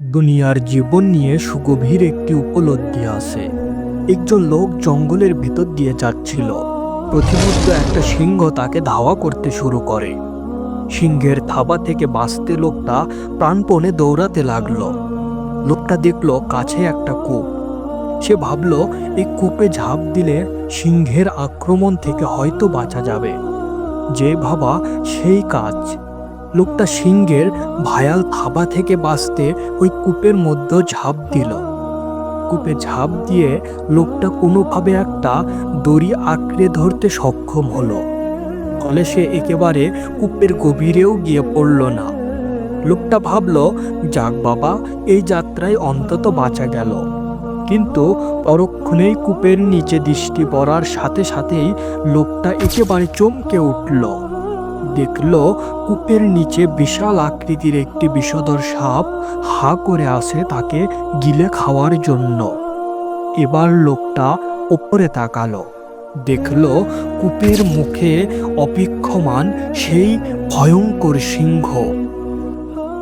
দুনিয়ার জীবন নিয়ে সুগভীর একটি উপলব্ধি আছে। একজন লোক জঙ্গলের ভিতর দিয়ে যাচ্ছিল। প্রতিমধ্যে একটা সিংহ তাকে ধাওয়া করতে শুরু করে। সিংহের থাবা থেকে বাঁচতে লোকটা প্রাণপণে দৌড়াতে লাগলো। লোকটা দেখলো কাছে একটা কূপ। সে ভাবলো এই কূপে ঝাঁপ দিলে সিংহের আক্রমণ থেকে হয়তো বাঁচা যাবে। যে ভাবা সেই কাজ। লোকটা সিংহের ভায়াল থাবা থেকে বাঁচতে ওই কূপের মধ্যে ঝাঁপ দিল। কূপে ঝাঁপ দিয়ে লোকটা কোনোভাবে একটা দড়ি আঁকড়ে ধরতে সক্ষম হলো। ফলে সে একেবারে কূপের গভীরেও গিয়ে পড়ল না। লোকটা ভাবলো, যাক বাবা, এই যাত্রায় অন্তত বাঁচা গেল। কিন্তু পরক্ষণেই কূপের নিচে দৃষ্টি পড়ার সাথে সাথেই লোকটা একেবারে চমকে উঠল। দেখল কূপের নিচে বিশাল আকৃতির একটি বিষধর সাপ হা করে আসে তাকে গিলে খাওয়ার জন্য। এবার লোকটা ওপরে তাকালো, দেখল কূপের মুখে অপেক্ষমান সেই ভয়ঙ্কর সিংহ।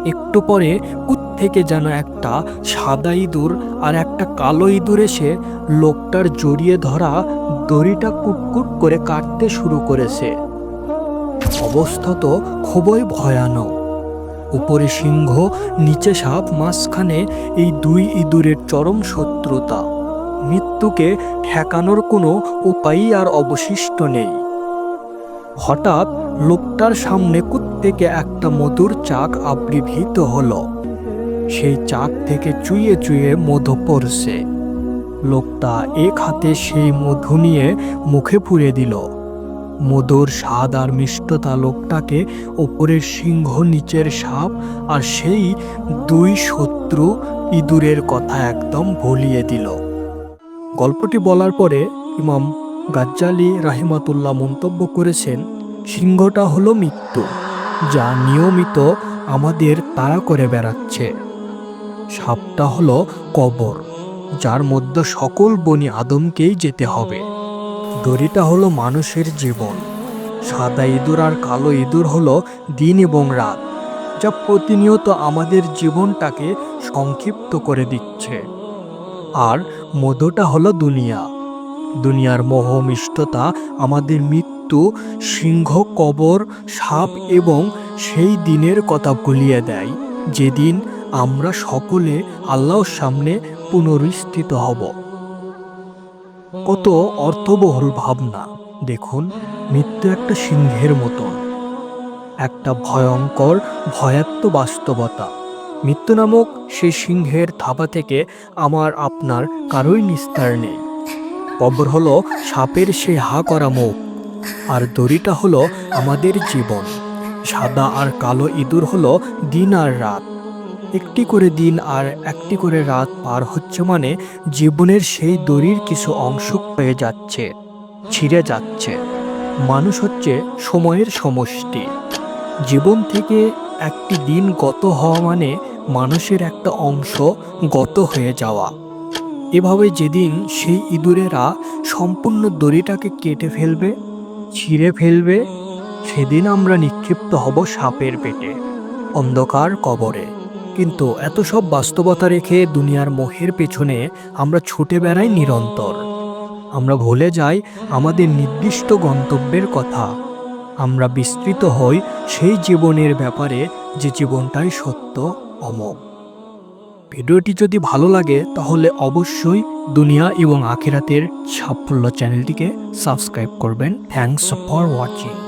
একটু পরে কূপ থেকে যেন একটা সাদা ইঁদুর আর একটা কালো ইঁদুর এসে লোকটার জড়িয়ে ধরা দড়িটা কুটকুট করে কাটতে শুরু করেছে। অবস্থা তো খুবই ভয়ানক। উপরে সিংহ, নিচে সাপ, মাঝখানে এই দুই ইঁদুরের চরম শত্রুতা। মৃত্যুকে ঠেকানোর কোনো উপায়ই আর অবশিষ্ট নেই। হঠাৎ লোকটার সামনে থেকে একটা মধুর চাক আবির্ভূত হলো। সেই চাক থেকে চুইয়ে চুইয়ে মধু পড়ছে। লোকটা এক হাতে সেই মধু নিয়ে মুখে পুরে দিল। মধুর স্বাদ আর মিষ্টতা লোকটাকে ওপরের সিংহ, নিচের সাপ আর সেই দুই শত্রু ইঁদুরের কথা একদম ভুলিয়ে দিল। গল্পটি বলার পরে ইমাম গাজ্জালি রাহিমাতুল্লাহ মন্তব্য করেছেন, সিংহটা হলো মৃত্যু, যা নিয়মিত আমাদের তাড়া করে বেড়াচ্ছে। সাপটা হলো কবর, যার মধ্যে সকল বনি আদমকেই যেতে হবে। দড়িটা হলো মানুষের জীবন। সাদা ইঁদুর আর কালো ইঁদুর হলো দিন এবং রাত, যা প্রতিনিয়ত আমাদের জীবনটাকে সংক্ষিপ্ত করে দিচ্ছে। আর মধুটা হলো দুনিয়া। দুনিয়ার মোহ মিষ্টতা আমাদের মৃত্যু, সিংহ, কবর, সাপ এবং সেই দিনের কথা ভুলিয়ে দেয় যেদিন আমরা সকলে আল্লাহর সামনে পুনরুত্থিত হব। কত অর্থবহুল ভাবনা। দেখুন, মৃত্যু একটা সিংহের মতন, একটা ভয়ঙ্কর ভয়াত্ম বাস্তবতা। মৃত্যু নামক সেই সিংহের থাবা থেকে আমার আপনার কারোই নিস্তার নেই। কবর হলো সাপের সেই হা করা মুখ, আর দড়িটা হলো আমাদের জীবন। সাদা আর কালো ইঁদুর হলো দিন আর রাত। একটি করে দিন আর একটি করে রাত পার হচ্ছে মানে জীবনের সেই দড়ির কিছু অংশ হয়ে যাচ্ছে, ছিঁড়ে যাচ্ছে। মানুষ হচ্ছে সময়ের সমষ্টি। জীবন থেকে একটি দিন গত হওয়া মানে মানুষের একটা অংশ গত হয়ে যাওয়া। এভাবে যেদিন সেই ইঁদুরেরা সম্পূর্ণ দড়িটাকে কেটে ফেলবে, ছিঁড়ে ফেলবে, সেদিন আমরা নিক্ষিপ্ত হব সাপের পেটে, অন্ধকার কবরে। কিন্তু এত সব বাস্তবতা রেখে দুনিয়ার মোহের পেছনে আমরা ছুটে বেড়াই নিরন্তর। আমরা ভুলে যাই আমাদের নির্দিষ্ট গন্তব্যের কথা। আমরা বিস্তৃত হই সেই জীবনের ব্যাপারে যে জীবনটাই সত্য, অমোঘ। ভিডিওটি যদি ভালো লাগে তাহলে অবশ্যই দুনিয়া এবং আখিরাতের সাফল্য চ্যানেলটিকে সাবস্ক্রাইব করবেন। Thanks for watching.